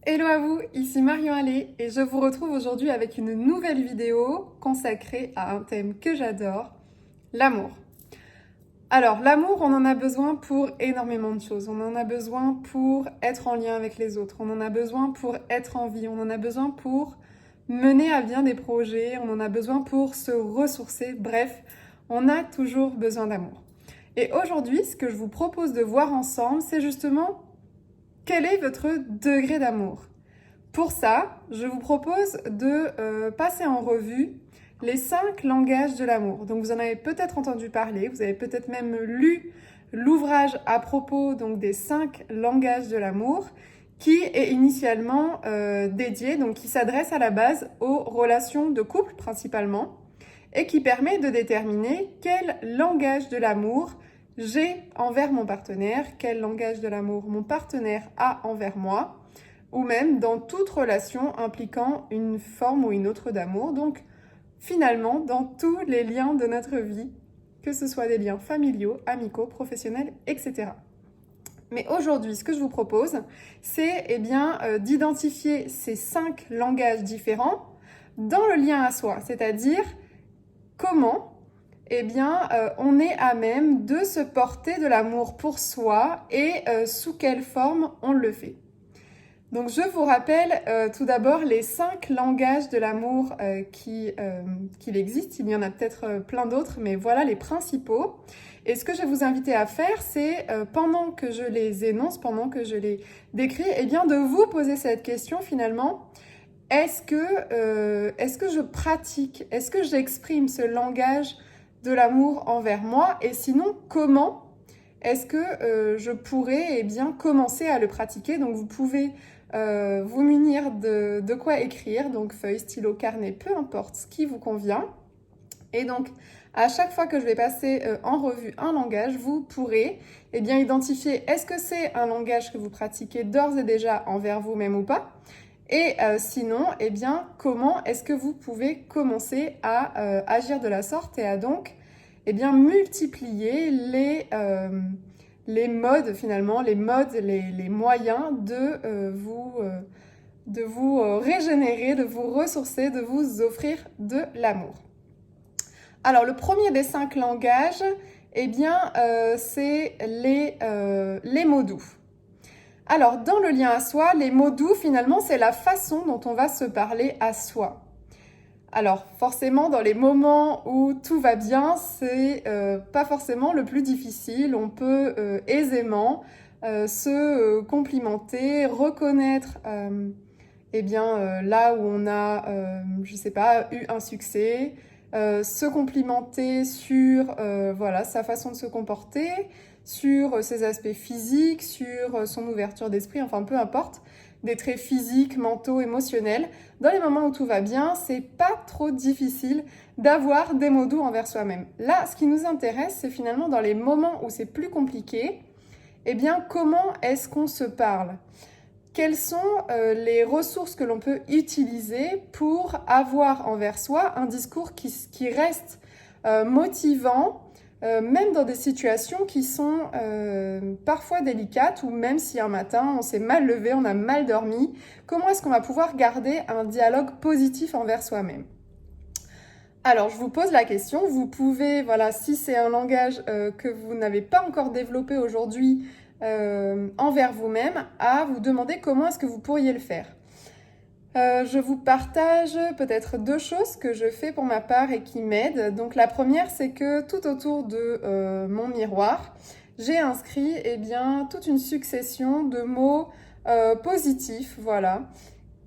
Hello à vous, ici Marion Allais et je vous retrouve aujourd'hui avec une nouvelle vidéo consacrée à un thème que j'adore, l'amour. Alors l'amour, on en a besoin pour énormément de choses. On en a besoin pour être en lien avec les autres, on en a besoin pour être en vie, on en a besoin pour mener à bien des projets, on en a besoin pour se ressourcer, bref, on a toujours besoin d'amour. Et aujourd'hui, ce que je vous propose de voir ensemble, c'est justement quel est votre degré d'amour. Pour ça, je vous propose de passer en revue les 5 langages de l'amour. Donc vous en avez peut-être entendu parler, vous avez peut-être même lu l'ouvrage à propos donc, des 5 langages de l'amour qui est initialement dédié, donc qui s'adresse à la base aux relations de couple principalement et qui permet de déterminer quel langage de l'amour j'ai envers mon partenaire, quel langage de l'amour mon partenaire a envers moi, ou même dans toute relation impliquant une forme ou une autre d'amour. Donc finalement, dans tous les liens de notre vie, que ce soit des liens familiaux, amicaux, professionnels, etc. Mais aujourd'hui, ce que je vous propose, c'est d'identifier ces 5 langages différents dans le lien à soi, c'est-à-dire comment on est à même de se porter de l'amour pour soi et sous quelle forme on le fait. Donc je vous rappelle tout d'abord les 5 langages de l'amour qu'il existe. Il y en a peut-être plein d'autres, mais voilà les principaux. Et ce que je vais vous inviter à faire, c'est pendant que je les énonce, pendant que je les décris, de vous poser cette question finalement. Est-ce que je pratique, est-ce que j'exprime ce langage de l'amour envers moi? Et sinon, comment est-ce que je pourrais commencer à le pratiquer? Donc vous pouvez vous munir de quoi écrire, donc feuille, stylo, carnet, peu importe ce qui vous convient. Et donc, à chaque fois que je vais passer en revue un langage, vous pourrez identifier est-ce que c'est un langage que vous pratiquez d'ores et déjà envers vous-même ou pas. Et sinon, comment est-ce que vous pouvez commencer à agir de la sorte et à donc multiplier les modes finalement, les moyens de vous régénérer, de vous ressourcer, de vous offrir de l'amour. Alors le premier des 5 langages, c'est les mots doux. Alors dans le lien à soi, les mots doux finalement c'est la façon dont on va se parler à soi. Alors forcément dans les moments où tout va bien, c'est pas forcément le plus difficile. On peut aisément se complimenter, reconnaître là où on a, je sais pas, eu un succès, se complimenter sur sa façon de se comporter, sur ses aspects physiques, sur son ouverture d'esprit, enfin peu importe, des traits physiques, mentaux, émotionnels. Dans les moments où tout va bien, c'est pas trop difficile d'avoir des mots doux envers soi-même. Là, ce qui nous intéresse, c'est finalement dans les moments où c'est plus compliqué, comment est-ce qu'on se parle ? Quelles sont les ressources que l'on peut utiliser pour avoir envers soi un discours qui reste motivant, même dans des situations qui sont parfois délicates, ou même si un matin on s'est mal levé, on a mal dormi, comment est-ce qu'on va pouvoir garder un dialogue positif envers soi-même ? Alors, je vous pose la question, vous pouvez, si c'est un langage que vous n'avez pas encore développé aujourd'hui envers vous-même, à vous demander comment est-ce que vous pourriez le faire. Je vous partage peut-être 2 choses que je fais pour ma part et qui m'aident. Donc la première, c'est que tout autour de mon miroir, j'ai inscrit toute une succession de mots positifs,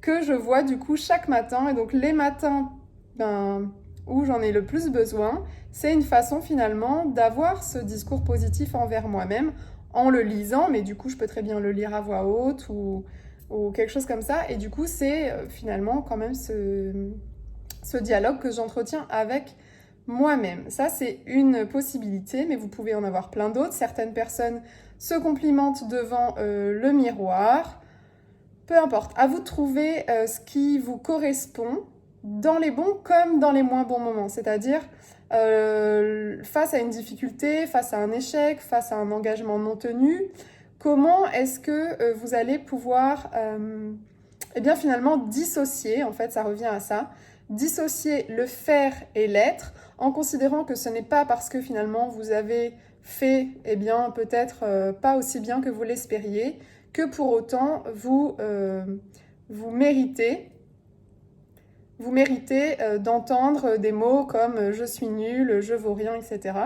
que je vois du coup chaque matin. Et donc les matins où j'en ai le plus besoin, c'est une façon finalement d'avoir ce discours positif envers moi-même en le lisant, mais du coup je peux très bien le lire à voix haute ou quelque chose comme ça. Et du coup, c'est finalement quand même ce dialogue que j'entretiens avec moi-même. Ça, c'est une possibilité, mais vous pouvez en avoir plein d'autres. Certaines personnes se complimentent devant le miroir. Peu importe, à vous de trouver ce qui vous correspond dans les bons comme dans les moins bons moments. C'est-à-dire face à une difficulté, face à un échec, face à un engagement non tenu, comment est-ce que vous allez pouvoir Eh bien finalement dissocier, en fait ça revient à ça, dissocier le faire et l'être en considérant que ce n'est pas parce que finalement vous avez fait, eh bien peut-être pas aussi bien que vous l'espériez, que pour autant vous méritez d'entendre des mots comme je suis nul, je vaux rien, etc.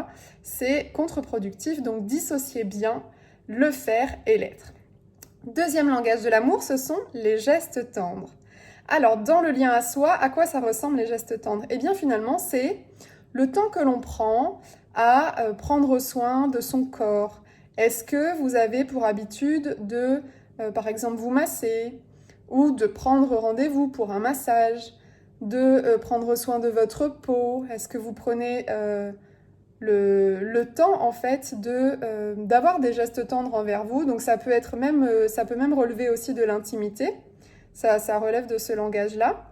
C'est contre-productif, donc dissociez bien le faire et l'être. Deuxième langage de l'amour, ce sont les gestes tendres. Alors, dans le lien à soi, à quoi ça ressemble les gestes tendres? Eh bien, finalement, c'est le temps que l'on prend à prendre soin de son corps. Est-ce que vous avez pour habitude de, par exemple, vous masser ou de prendre rendez-vous pour un massage, de prendre soin de votre peau? Est-ce que vous prenez le temps en fait d'avoir des gestes tendres envers vous? Donc ça peut même relever aussi de l'intimité. Ça relève de ce langage-là.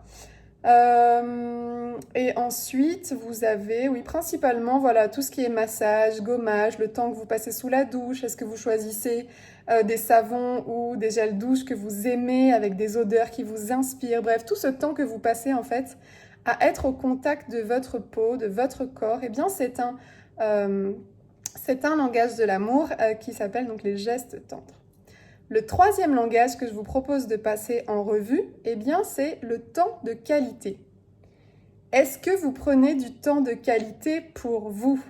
Et ensuite, vous avez, oui, principalement, voilà, tout ce qui est massage, gommage, le temps que vous passez sous la douche. Est-ce que vous choisissez des savons ou des gels douche que vous aimez avec des odeurs qui vous inspirent? Bref, tout ce temps que vous passez en fait à être au contact de votre peau, de votre corps, eh bien c'est un langage de l'amour qui s'appelle donc les gestes tendres. Le troisième langage que je vous propose de passer en revue, eh bien, c'est le temps de qualité. Est-ce que vous prenez du temps de qualité pour vous?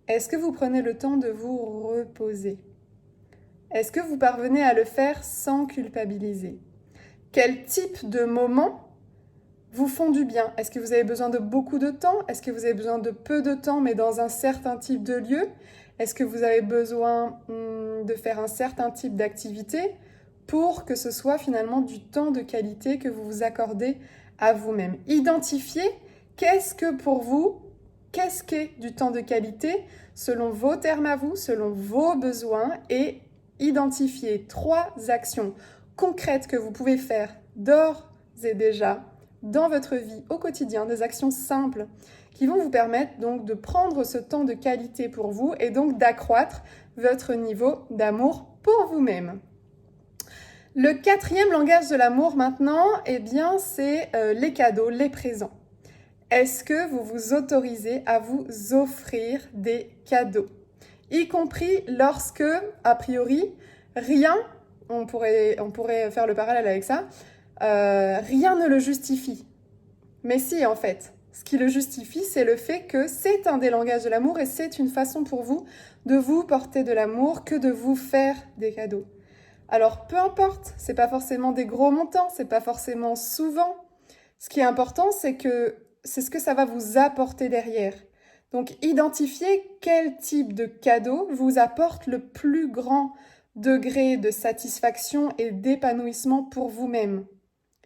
Est-ce que vous prenez le temps de vous reposer? Est-ce que vous parvenez à le faire sans culpabiliser? Quel type de moments vous font du bien? Est-ce que vous avez besoin de beaucoup de temps? Est-ce que vous avez besoin de peu de temps mais dans un certain type de lieu? Est-ce que vous avez besoin de faire un certain type d'activité pour que ce soit finalement du temps de qualité que vous vous accordez à vous-même? Identifiez qu'est-ce que pour vous, qu'est-ce qu'est du temps de qualité selon vos termes à vous, selon vos besoins, et identifiez 3 actions concrètes que vous pouvez faire d'ores et déjà dans votre vie au quotidien, des actions simples qui vont vous permettre donc de prendre ce temps de qualité pour vous et donc d'accroître votre niveau d'amour pour vous-même. Le quatrième langage de l'amour maintenant, eh bien, c'est les cadeaux, les présents. Est-ce que vous vous autorisez à vous offrir des cadeaux? Y compris lorsque, a priori, rien, on pourrait faire le parallèle avec ça, rien ne le justifie. Mais si, en fait, ce qui le justifie, c'est le fait que c'est un des langages de l'amour et c'est une façon pour vous de vous porter de l'amour que de vous faire des cadeaux. Alors, peu importe, c'est pas forcément des gros montants, c'est pas forcément souvent. Ce qui est important, c'est ce que ça va vous apporter derrière. Donc, identifiez quel type de cadeau vous apporte le plus grand degré de satisfaction et d'épanouissement pour vous-même.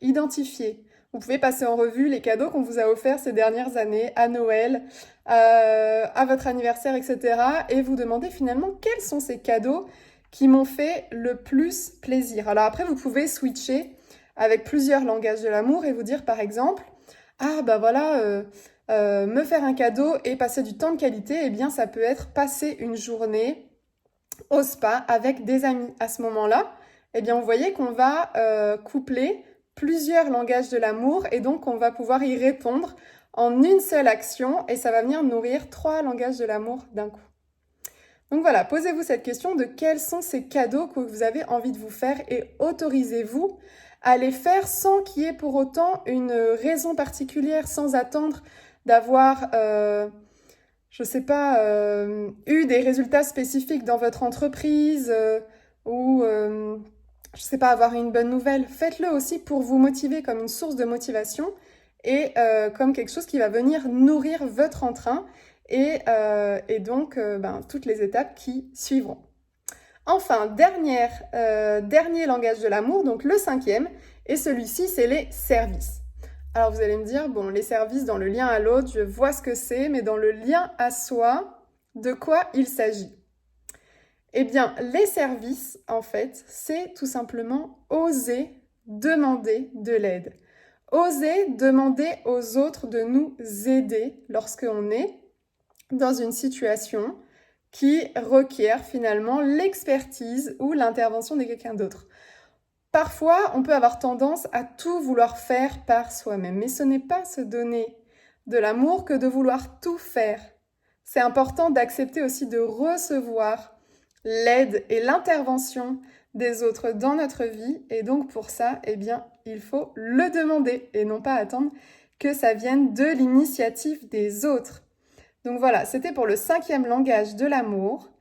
Identifiez. Vous pouvez passer en revue les cadeaux qu'on vous a offerts ces dernières années, à Noël, à votre anniversaire, etc. Et vous demander finalement quels sont ces cadeaux qui m'ont fait le plus plaisir. Alors après, vous pouvez switcher avec plusieurs langages de l'amour et vous dire par exemple, ah bah voilà, me faire un cadeau et passer du temps de qualité, eh bien ça peut être passer une journée au spa avec des amis. À ce moment-là, eh bien vous voyez qu'on va coupler plusieurs langages de l'amour et donc on va pouvoir y répondre en une seule action et ça va venir nourrir 3 langages de l'amour d'un coup. Donc voilà, posez-vous cette question de quels sont ces cadeaux que vous avez envie de vous faire et autorisez-vous à les faire sans qu'il y ait pour autant une raison particulière, sans attendre d'avoir, je sais pas, eu des résultats spécifiques dans votre entreprise ou, je sais pas, avoir une bonne nouvelle. Faites-le aussi pour vous motiver comme une source de motivation et comme quelque chose qui va venir nourrir votre entrain et donc toutes les étapes qui suivront. Enfin, dernier langage de l'amour, donc le 5e, et celui-ci, c'est les services. Alors vous allez me dire, bon, les services dans le lien à l'autre, je vois ce que c'est, mais dans le lien à soi, de quoi il s'agit? Eh bien, les services, en fait, c'est tout simplement oser demander de l'aide. Oser demander aux autres de nous aider lorsqu'on est dans une situation qui requiert finalement l'expertise ou l'intervention de quelqu'un d'autre. Parfois, on peut avoir tendance à tout vouloir faire par soi-même, mais ce n'est pas se donner de l'amour que de vouloir tout faire. C'est important d'accepter aussi de recevoir l'aide et l'intervention des autres dans notre vie, et donc pour ça, eh bien, il faut le demander et non pas attendre que ça vienne de l'initiative des autres. Donc voilà, c'était pour le 5e langage de l'amour.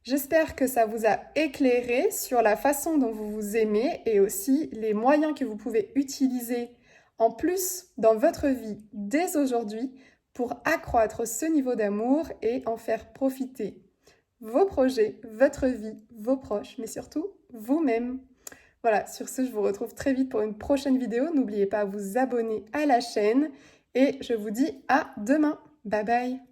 J'espère que ça vous a éclairé sur la façon dont vous vous aimez et aussi les moyens que vous pouvez utiliser en plus dans votre vie dès aujourd'hui pour accroître ce niveau d'amour et en faire profiter vos projets, votre vie, vos proches, mais surtout vous-même. Voilà, sur ce, je vous retrouve très vite pour une prochaine vidéo. N'oubliez pas à vous abonner à la chaîne et je vous dis à demain. Bye bye!